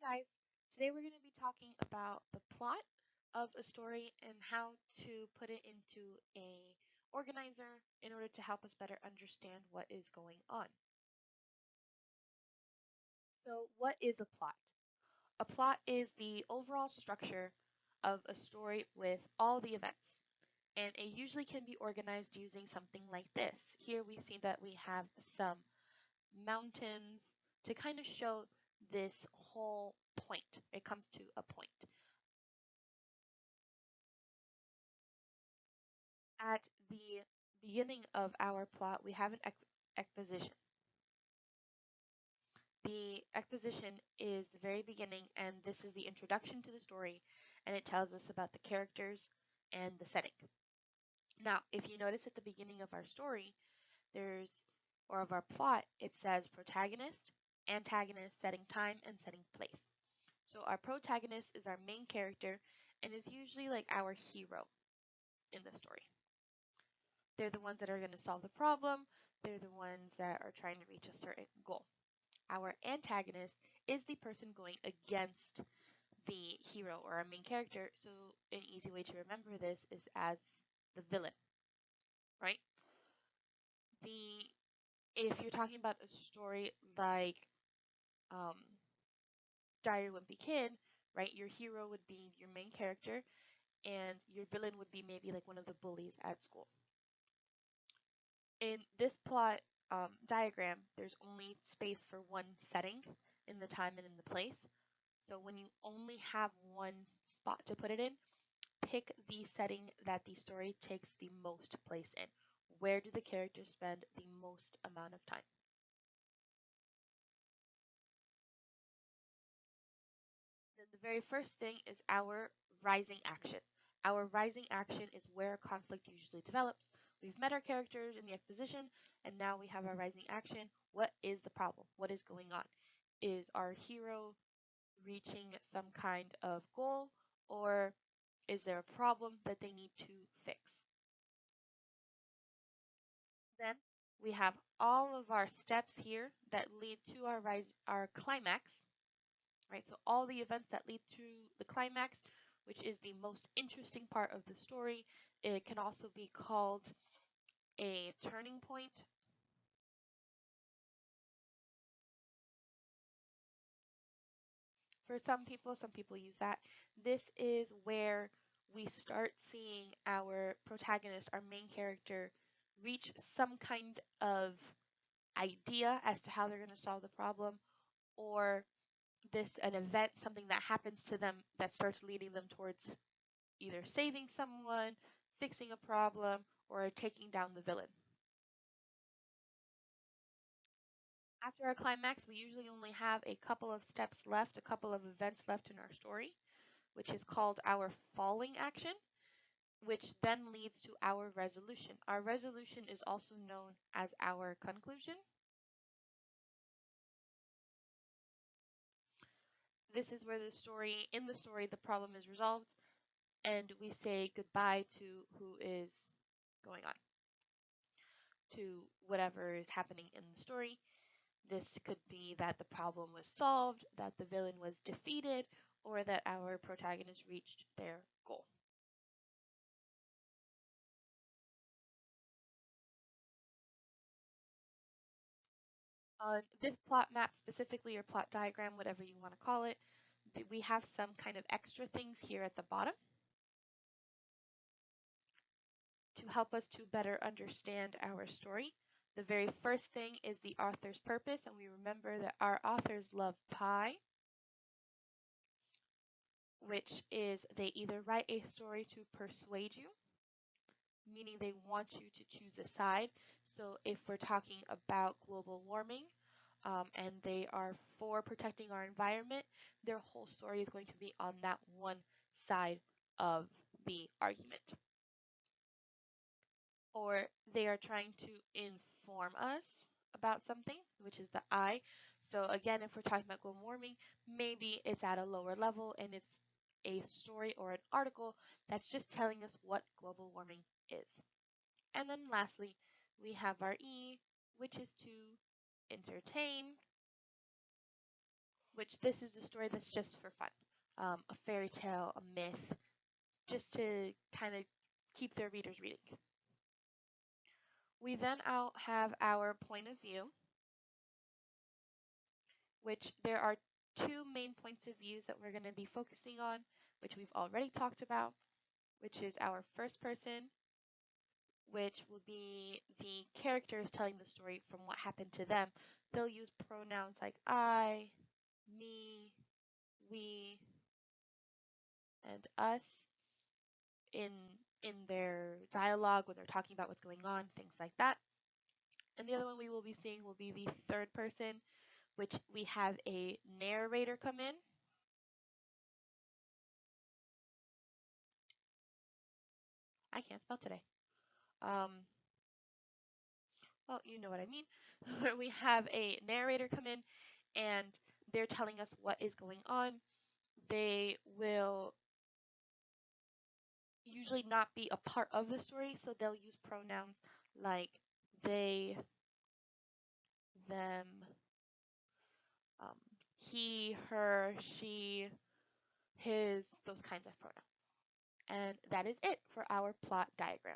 guys, today we're going to be talking about the plot of a story and how to put it into a organizer in order to help us better understand what is going on. So, what is a plot? A plot is the overall structure of a story with all the events, and it usually can be organized using something like this. Here we see that we have some mountains to kind of show this whole point. It comes to a point. At the beginning of our plot, we have an exposition. The exposition is the very beginning, and this is the introduction to the story, and it tells us about the characters and the setting. Now, if you notice at the beginning of our story, or of our plot, it says protagonist, antagonist, setting time, and setting place. So our protagonist is our main character and is usually like our hero in the story. They're the ones that are going to solve the problem. They're the ones that are trying to reach a certain goal. Our antagonist is the person going against the hero or our main character. So an easy way to remember this is as the villain, right? The If you're talking about a story like um, Diary of a Wimpy Kid, right? Your hero would be your main character, and your villain would be maybe like one of the bullies at school. In this plot diagram, there's only space for one setting in the time and in the place. So when you only have one spot to put it in, pick the setting that the story takes the most place in. Where do the characters spend the most amount of time? Then the very first thing is our rising action. Our rising action is where conflict usually develops. We've met our characters in the exposition, and now we have our rising action. What is the problem? What is going on? Is our hero reaching some kind of goal, or is there a problem that they need to fix? Then we have all of our steps here that lead to our climax, right? So all the events that lead to the climax, which is the most interesting part of the story. It can also be called a turning point. For some people use that. This is where we start seeing our protagonist, our main character, reach some kind of idea as to how they're going to solve the problem, or an event, something that happens to them that starts leading them towards either saving someone, fixing a problem, or taking down the villain. After our climax, we usually only have a couple of steps left, a couple of events left in our story, which is called our falling action, which then leads to our resolution. Our resolution is also known as our conclusion. This is where in the story, the problem is resolved, and we say goodbye to who is going on, to whatever is happening in the story. This could be that the problem was solved, that the villain was defeated, or that our protagonist reached their goal. On this plot map specifically, or plot diagram, whatever you want to call it, we have some kind of extra things here at the bottom to help us to better understand our story. The very first thing is the author's purpose, and we remember that our authors love pie, which is they either write a story to persuade you, meaning they want you to choose a side. So if we're talking about global warming, and they are for protecting our environment, their whole story is going to be on that one side of the argument. Or they are trying to inform us about something, which is the I. So again, if we're talking about global warming, maybe it's at a lower level and it's a story or an article that's just telling us what global warming is. And then lastly, we have our E, which is to entertain. which this is a story that's just for fun, a fairy tale, a myth, just to kind of keep their readers reading. We then have our point of view, which there are two main points of views that we're going to be focusing on, which we've already talked about, which is our first person, which will be the characters telling the story from what happened to them. They'll use pronouns like I, me, we, and us in their dialogue when they're talking about what's going on, things like that. And the other one we will be seeing will be the third person, which we have a narrator come in. I can't spell today. Well, you know what I mean. We have a narrator come in and they're telling us what is going on. They will usually not be a part of the story, so they'll use pronouns like they, them, he, her, she, his, those kinds of pronouns. And that is it for our plot diagram.